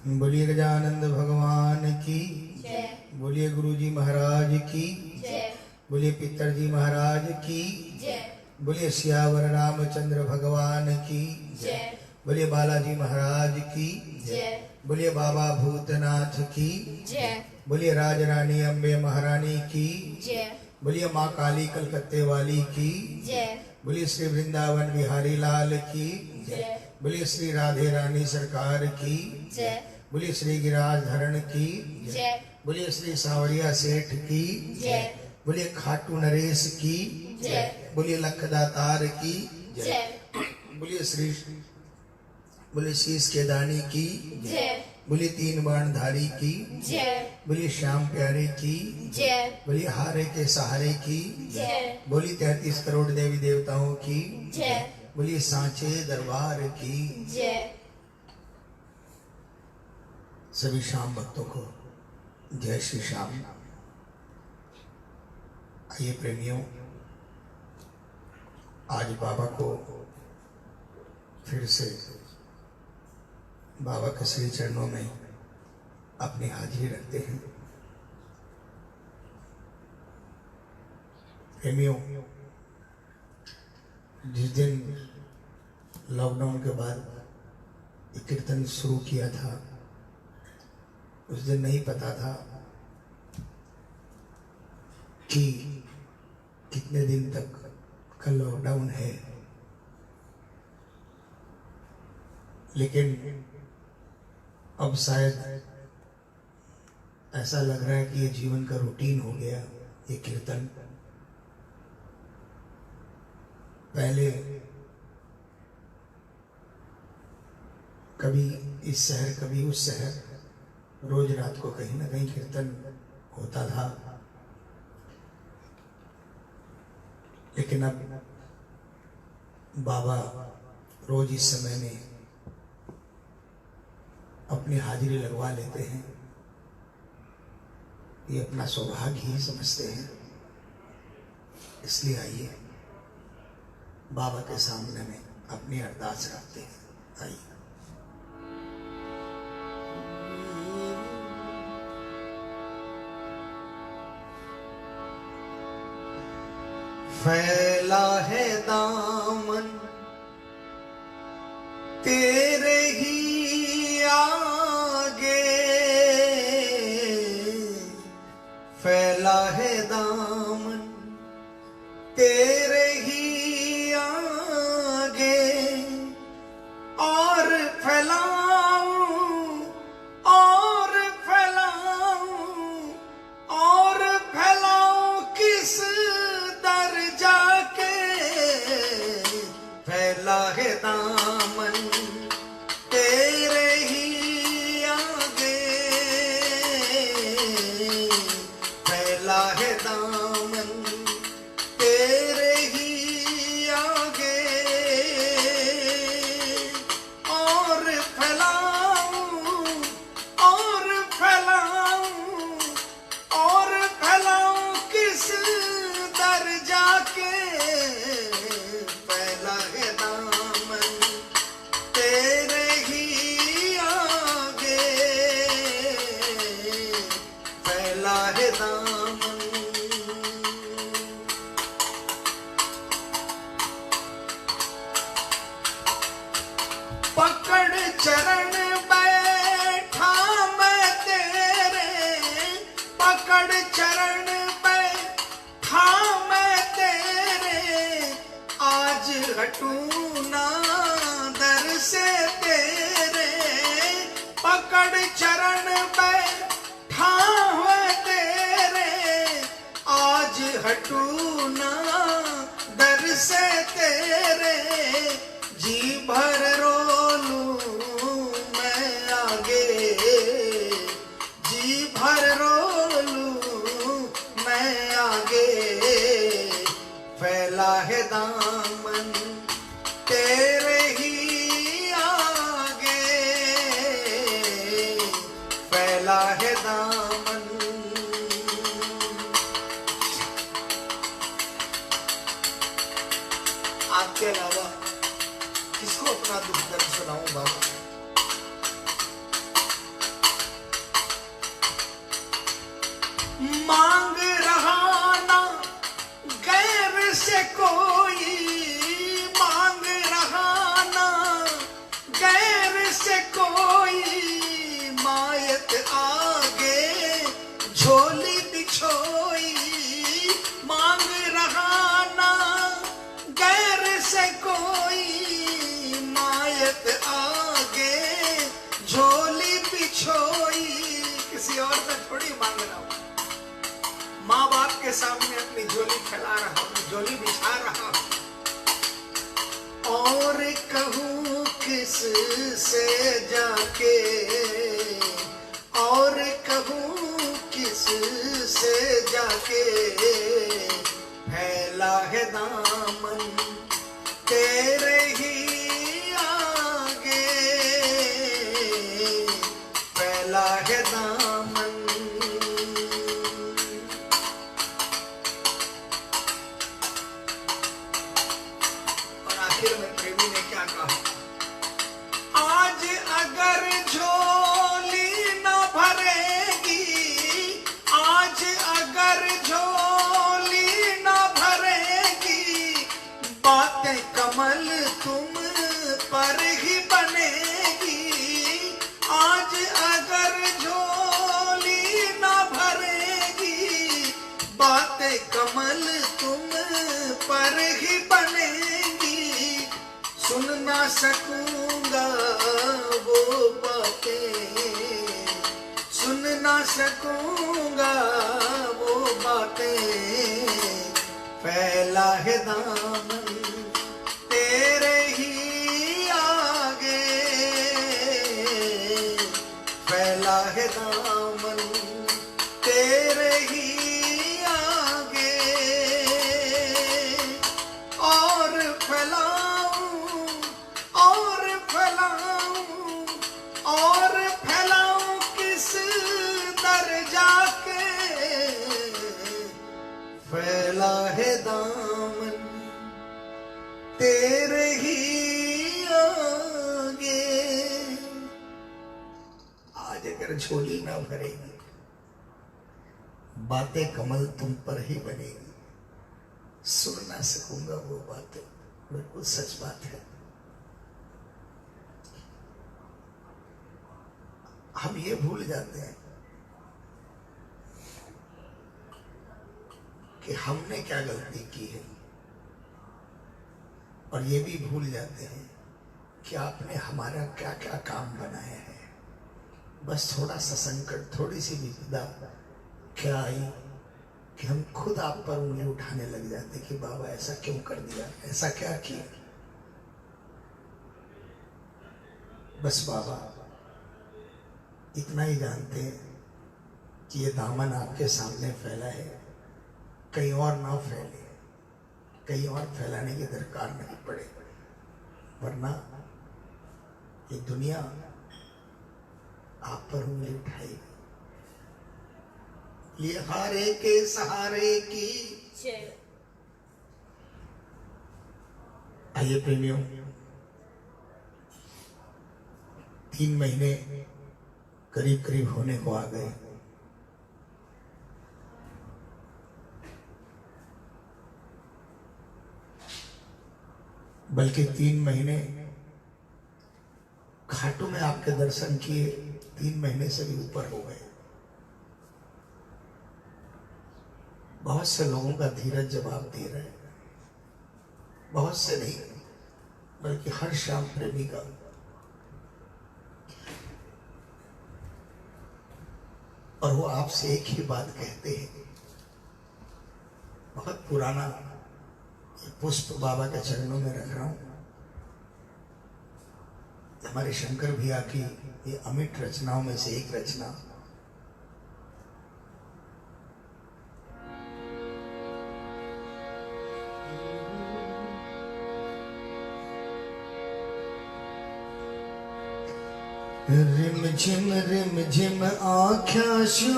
बोलिए गजानंद भगवान की जय। बोलिए गुरुजी महाराज की जय। बोलिए पितरजी महाराज की जय। बोलिए सियावर रामचंद्र भगवान की जय। बोलिए बालाजी महाराज की जय। बोलिए बाबा भूतनाथ की जय। बोलिए राज रानी अम्बे महारानी की जय। बोलिए माँ काली कलकत्ते वाली की जय। बोलिए श्री वृंदावन बिहारी लाल की जय। बोलिए श्री राधे रानी सरकार की जय। बोलिए श्री गिरिराज धरण की जय। बोलिए श्री सांवरिया सेठ की जय। बोलिए खाटू नरेश की जय। बोलिए लखदातार की जय। बोलिए शीश के दानी की जय। बोलिए तीन बाणधारी की जय। बोलिए श्याम प्यारे की जय। बोलिए हारे के सहारे की जय। बोलिए 33 करोड़ देवी देवताओं की जय। बोलिए सांचे दरबार की जय। सभी श्याम भक्तों को जय श्री श्याम। आइए प्रेमियों, आज बाबा को फिर से बाबा के श्री चरणों में अपनी हाजिरी रखते हैं। प्रेमियों, जिस दिन लॉकडाउन के बाद एक कीर्तन शुरू किया था, उस दिन नहीं पता था कि कितने दिन तक का लॉकडाउन है, लेकिन अब शायद ऐसा लग रहा है कि ये जीवन का रूटीन हो गया। ये कीर्तन पहले कभी इस शहर कभी उस शहर, रोज रात को कहीं ना कहीं कीर्तन होता था, लेकिन अब बाबा रोज इस समय में अपनी हाजिरी लगवा लेते हैं। ये अपना सौभाग्य ही समझते हैं। इसलिए आइए बाबा के सामने में अपनी अरदास रखते हैं। आइए। फैला है दामन तेरे ही आगे, फैला है दामन तेरे ही आगे, और फैलाऊं और फैलाऊं और फैलाऊं किस दर जाके, फैला है दामन तेरे ही आगे, फैला है दामन तेरे ही आगे, और फैलाऊं और फैलाऊं और फैलाऊं किस दर जाके, फैला है दामन तेरे ही आगे, फैला है दामन। पकड़ चरण बैठा मैं तेरे, पकड़ चरण बैठा मैं तेरे, आज हटूं ना दर से तेरे, पकड़ चरण बैठा हुए तेरे, आज हटूं ना दर से तेरे, जी भर रो लूं मैं आगे, जी भर रो लूं मैं आगे, फैला है दामन तेरे ही आगे, फैला है दामन। आपके अलावा किसको अपना दुख दर्द सुनाऊं बाबा? थोड़ी मांग रहा हूं, माँ बाप के सामने अपनी झोली फैला रहा हूं, झोली बिछा रहा हूं। और कहूं किस से जाके, और कहूं किस से जाके, फैला है दामन तेरे ही आगे, फैला है दामन। और आखिर में प्रेमी ने क्या कहा, आज अगर झोली न भरेगी, आज अगर झोली न भरेगी, बातें कमल तुम पर ही बनेगी। आज अगर झोली न भरेगी, बातें कमल तुम पर ही बनेगी। सुन ना सकूंगा वो बातें, सुन ना सकूंगा वो बातें, फैला है दामन तेरे ही आगे, फैला है दामन तेरे ही आगे। और फैलाऊं, और फैलाऊं, और फैलाऊं किस दर जाके, फैला है दामन तेरे ही आगे। आज अगर झोली ना भरेगी, बातें कमल तुम पर ही बनेगी। सुन ना सकूंगा वो बातें, बिल्कुल सच बात है। हम ये भूल जाते हैं कि हमने क्या गलती की है, और ये भी भूल जाते हैं कि आपने हमारा क्या क्या काम बनाया है। बस थोड़ा सा संकट, थोड़ी सी विपदा क्या आई कि हम खुद आप पर उंगली उठाने लग जाते कि बाबा ऐसा क्यों कर दिया, ऐसा क्या किया। बस बाबा इतना ही जानते हैं कि ये दामन आपके सामने फैला है, कहीं और ना फैले, कहीं और फैलाने की दरकार नहीं पड़े, वरना ये दुनिया आप पर उंगली उठाएगी। ये हारे के सहारे की जय। आइए प्रेमियों, 3 महीने करीब करीब होने को आ गए। बल्कि 3 महीने खाटू में आपके दर्शन किए, 3 महीने से भी ऊपर हो गए। बहुत से लोगों का धीरज जवाब दे रहे हैं, बहुत से नहीं बल्कि हर शाम प्रेमी का। और वो आपसे एक ही बात कहते हैं, बहुत पुराना ये पुष्प बाबा के चरणों में रख रहा हूं। हमारे शंकर भैया की ये अमिट रचनाओं में से एक रचना। रिम झिम आख्या शू,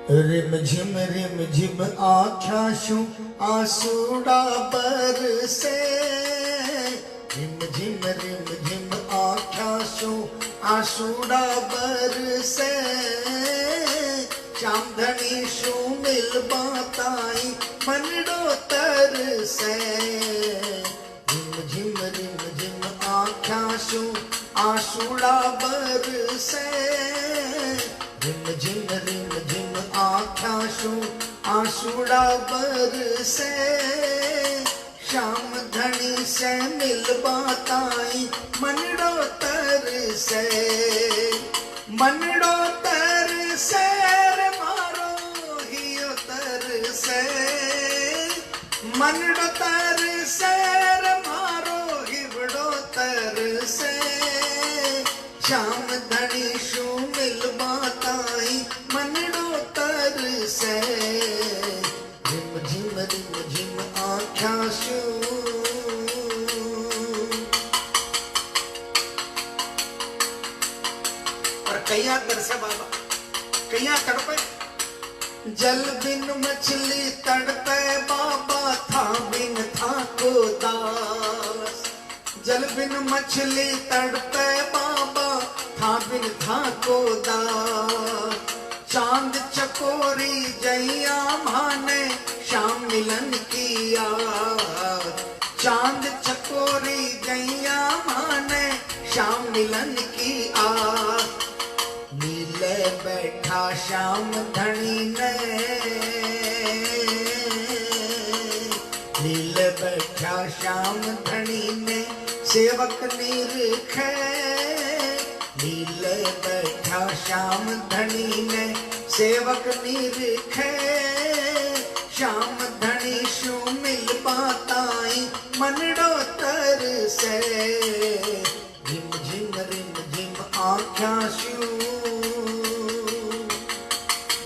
रिम झिम आख्या शू आसूड़ा बरसे। रिम झिम आख्या शू आसूड़ा बरसे। चांदनी शू मिल बाताई मनडो तरसे। रिम झिम आख्या शू आसूड़ा बरसे। रिम झिम आख्या शू आसूड़ा बरसे। श्याम धनी से मिलबा ताई मनड़ो तरसे मनड़ो तरसे रे मारो हियो तरसे मनड़ो तरसे रे मारो हिवड़ो तरसे श्याम धनी शू मिलबा ताई मनड़ो तरसे रिम झिम आख्या शू और कैया तरसे बाबा कैया तड़पे जल बिन मछली तड़पे बाबा था बिन था को दास जल बिन मछली तड़पे बाबा था बिन था को दास चांद चकोरी जैया माने श्याम मिलन किया चांद चकोरी जैया माने श्याम मिलन की आ नीले बैठा श्याम धनी ने नीले बैठा श्याम धनी ने सेवक निरखे नीले बैठा श्याम धनी ने सेवक निरखे श्याम धनी शू मिलबा ताई मनड़ो तरसे रिम झिम आख्या शू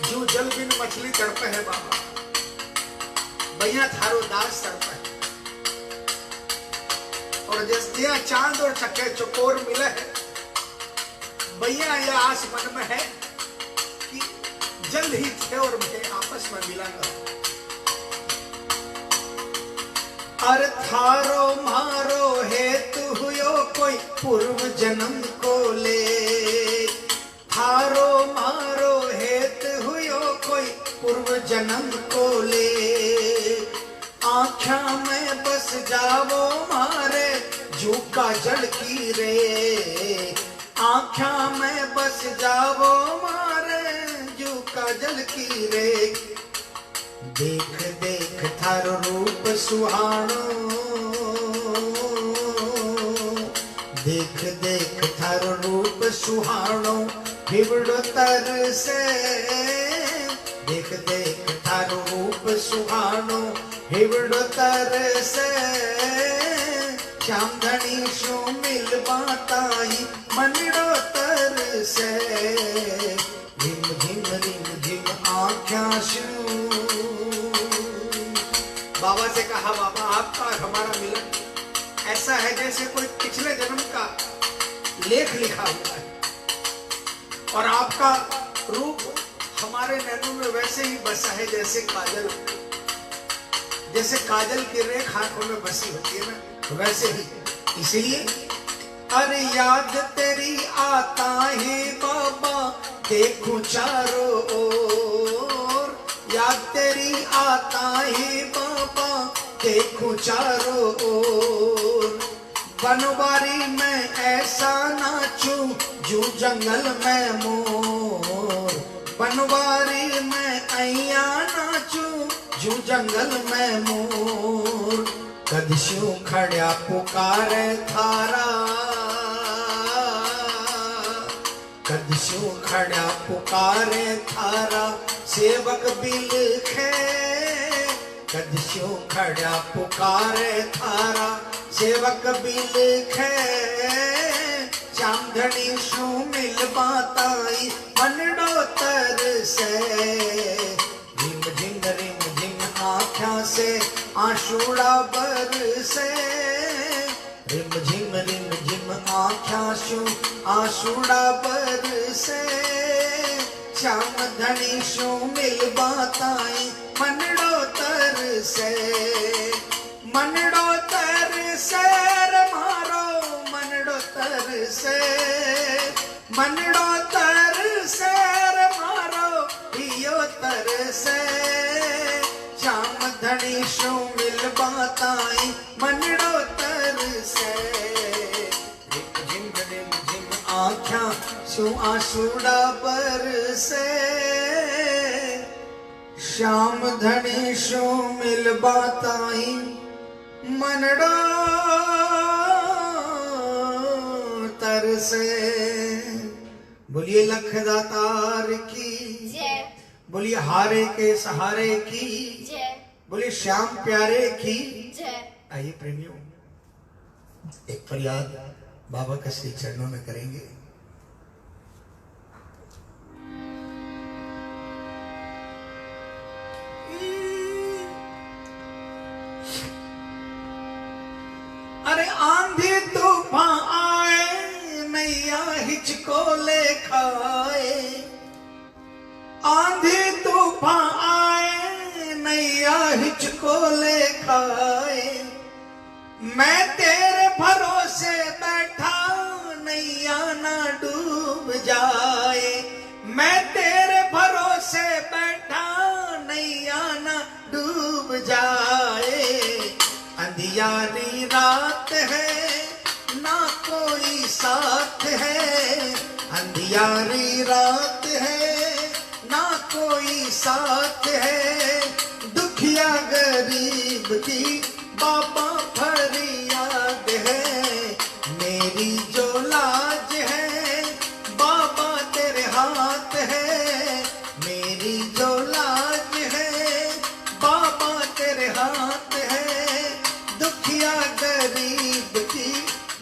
जू जल बिन मछली तड़पे है बाबा भैया थारो दास तड़पे और जैसे चांद और चक्के चकोर मिले है भैया यह आस मन में है कि जल्द ही थे और मुझे आपस में मिला करो अर थारो मारो हेतु हुयो कोई पूर्व जन्म को ले थारो मारो हेतु हुयो कोई पूर्व जन्म को ले आँखा में बस जावो मारे झूका जल की रे आँखा में बस जावो मारे झूका जल की रे देख देख थारो रूप सुहानो देख देख थारो रूप सुहानो हिवड़ो तरसे देख देख थारो रूप सुहानो हिवड़ो तरसे श्याम धनी शू मिलबा ताई मनड़ो तरसे रिम झिम आख्या शू बाबा से कहा बाबा आपका और हमारा मिलन ऐसा है जैसे कोई पिछले जन्म का लेख लिखा हुआ है और आपका रूप हमारे नैनों में वैसे ही बसा है जैसे काजल की रेख आंखों में बसी होती है ना वैसे ही इसलिए अरे याद तेरी आता है बाबा देखूं चारों ओर याद तेरी आता है बाबा देखूं चारों ओर बनवारी में ऐसा नाचूं जू जंगल में मोर बनवारी में ऐया नाचूं जू जंगल में मोर कदशू खड़ा पुकारे थारा कदशू खड़ा पुकारे थारा सेवक बिलखे कदशू खड़ा पुकारे थारा सेवक बिलखे श्याम धनी शू मिलबा ताई मनड़ो तरसे रिम झिम आख्या से आशूड़ा बरसे रिम झिम आख्या शू आशूड़ा बरसे श्याम धनी शू मिलबा ताई मनड़ो तरसे रे मारो मनड़ो तरसे रे मारो हियो तरसे श्याम धनी शू मिलबा ताई मनड़ो तरसे रिम झिम आख्या शू आशूड़ा बरसे श्याम धनी शू मिलबा ताई मनड़ो तरसे। बोलिए लख दातार की जय, बोलिए हारे के सहारे की जय, बोलिए श्याम प्यारे की जय। आइए प्रेमियों, एक फरियाद बाबा के श्री चरणों में करेंगे। अरे आंधी तूफान आए नैया हिचको ले खाए। आंधी तूफान आए नैया हिचको ले खाए। मैं तेरे भरोसे बैठा नैया ना डूब जाए। मैं तेरे भरोसे बैठा नैया ना डूब जाए। अंधियारी रात है ना कोई साथ है। अंधियारी रात है ना कोई साथ है। दुखिया गरीब की बाबा फरियाद है। मेरी जो लाज है बाबा तेरे हाथ है। मेरी जो लाज है बाबा तेरे हाथ है। दुखिया गरीब की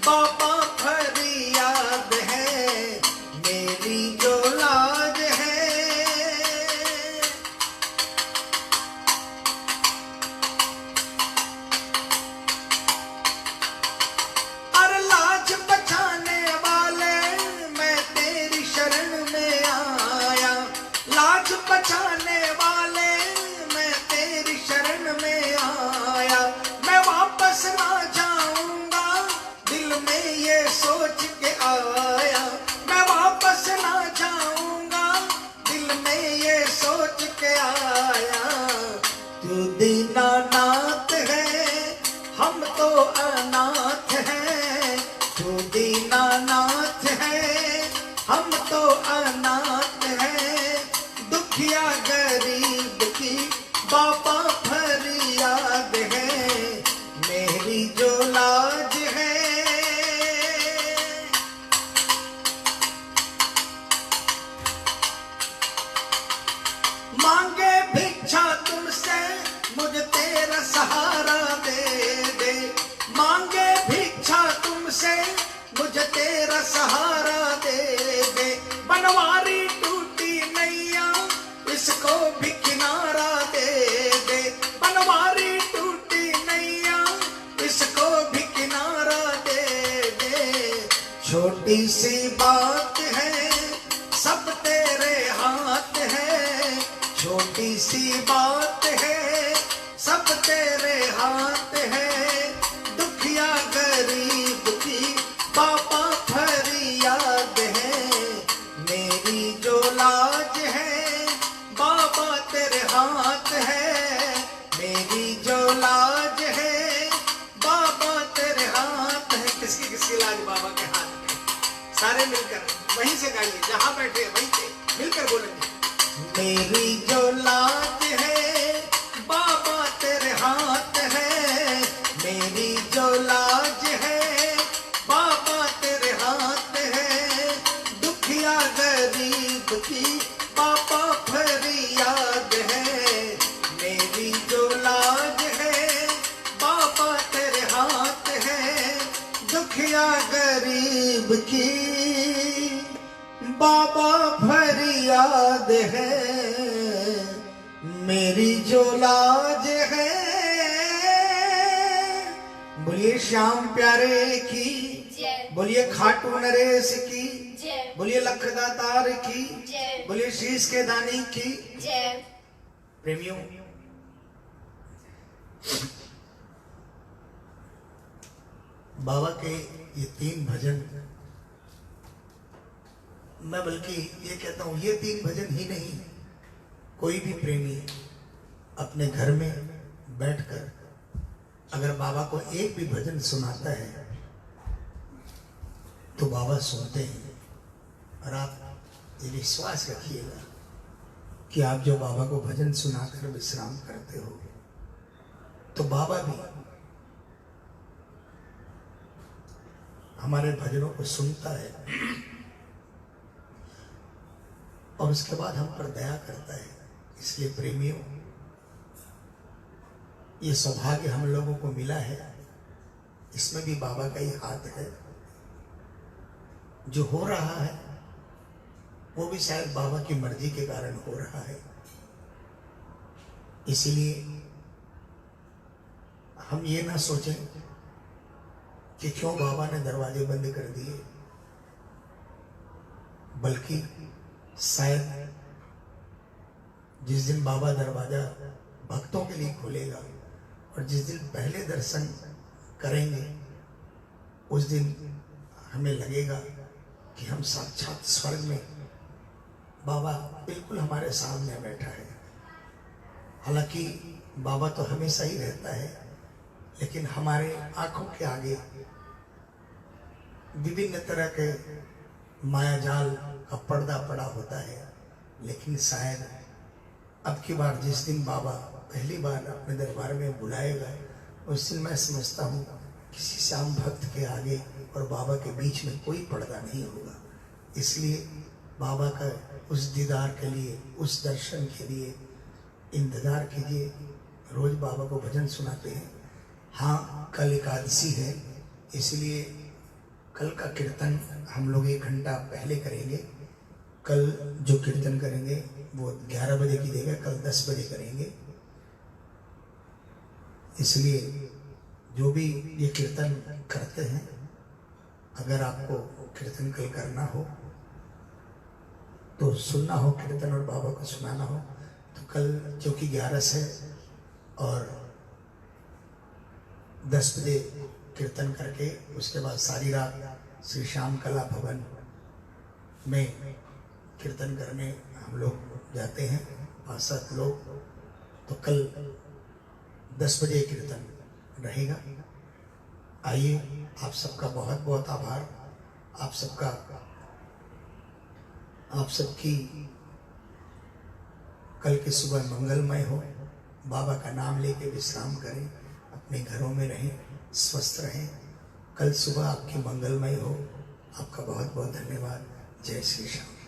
बाबा फरियाद है। मेरी जो लाज है। अरे लाज बचाने वाले मैं तेरी शरण में आया। लाज बचाने वाले मैं तेरी शरण में आया। मैं वापस ना जाऊंगा दिल में ये सोच के आया। मैं वापस ना जाऊंगा दिल में ये सोच के आया। तू दीनानाथ है हम तो अनाथ हैं। तू दीनानाथ है हम तो अनाथ हैं। दुखिया गरीब की बाबा फरियाद है। मेरी जो लाज है। मांगे भिक्षा तुमसे मुझे तेरा सहारा दे दे। मांगे भिक्षा तुमसे मुझे तेरा सहारा दे दे। बनवारी टूटी नैया इसको भी किनारा दे दे। बनवारी टूटी नैया इसको भी किनारा दे दे। छोटी सी बात है सब तेरे हाथ है। छोटी सी बात है सब तेरे हाथ है। दुखिया गरीब की बाबा फरियाद है। मेरी जो लाज है बाबा तेरे हाथ है। मेरी जो लाज है बाबा तेरे हाथ है। किसकी किसकी लाज बाबा के हाथ में? सारे मिलकर वहीं से गाइए, जहां बैठे वहीं से मिलकर बोलेंगे। मेरी जो लाज है बाबा तेरे हाथ है। मेरी जो लाज है बाबा तेरे हाथ है। दुखिया गरीब की बाबा फरियाद है। मेरी जो लाज है बाबा तेरे हाथ है। दुखिया गरीब की बाबा फरियाद है। मेरी जो लाज है। बोलिए श्याम प्यारे की जय, बोलिए खाटू नरेश की जय, बोलिए लखदातार की जय, बोलिए शीश के दानी की। जय। प्रेमियों, बाबा के ये 3 भजन, मैं बल्कि ये कहता हूं ये 3 भजन ही नहीं, कोई भी प्रेमी अपने घर में बैठकर अगर बाबा को एक भी भजन सुनाता है तो बाबा सुनते हैं। और आप ये विश्वास रखिएगा कि आप जो बाबा को भजन सुनाकर विश्राम करते हो तो बाबा भी हमारे भजनों को सुनता है और उसके बाद हम पर दया करता है। इसलिए प्रेमियों, ये सौभाग्य हम लोगों को मिला है, इसमें भी बाबा का ही हाथ है। जो हो रहा है वो भी शायद बाबा की मर्जी के कारण हो रहा है। इसलिए हम ये ना सोचें कि क्यों बाबा ने दरवाजे बंद कर दिए, बल्कि शायद जिस दिन बाबा दरवाजा भक्तों के लिए खोलेगा और जिस दिन पहले दर्शन करेंगे, उस दिन हमें लगेगा कि हम साक्षात स्वर्ग में, बाबा बिल्कुल हमारे सामने बैठा है। हालांकि बाबा तो हमेशा ही रहता है, लेकिन हमारे आंखों के आगे विभिन्न तरह के मायाजाल का पर्दा पड़ा होता है। लेकिन शायद अब की बार जिस दिन बाबा पहली बार अपने दरबार में बुलाएगा, उस दिन मैं समझता हूँ किसी श्याम भक्त के आगे और बाबा के बीच में कोई पर्दा नहीं होगा। इसलिए बाबा का उस दीदार के लिए, उस दर्शन के लिए इंतजार कीजिए। रोज बाबा को भजन सुनाते हैं। हाँ, कल एकादशी है, इसलिए कल का कीर्तन हम लोग 1 घंटा पहले करेंगे। कल जो कीर्तन करेंगे वो 11 बजे की जगह कल 10 बजे करेंगे। इसलिए जो भी ये कीर्तन करते हैं, अगर आपको कीर्तन कल करना हो, तो सुनना हो कीर्तन और बाबा को सुनाना हो, तो कल चूँकि 11 है और 10 बजे कीर्तन करके उसके बाद सारी रात श्री श्याम कला भवन में कीर्तन करने हम लोग जाते हैं, 5-7 लोग। तो कल 10 बजे कीर्तन रहेगा। आइए, आप सबका बहुत बहुत आभार। आप सबकी कल की सुबह मंगलमय हो। बाबा का नाम लेके विश्राम करें, अपने घरों में रहें, स्वस्थ रहें। कल सुबह आपकी मंगलमय हो। आपका बहुत बहुत धन्यवाद। जय श्री श्याम।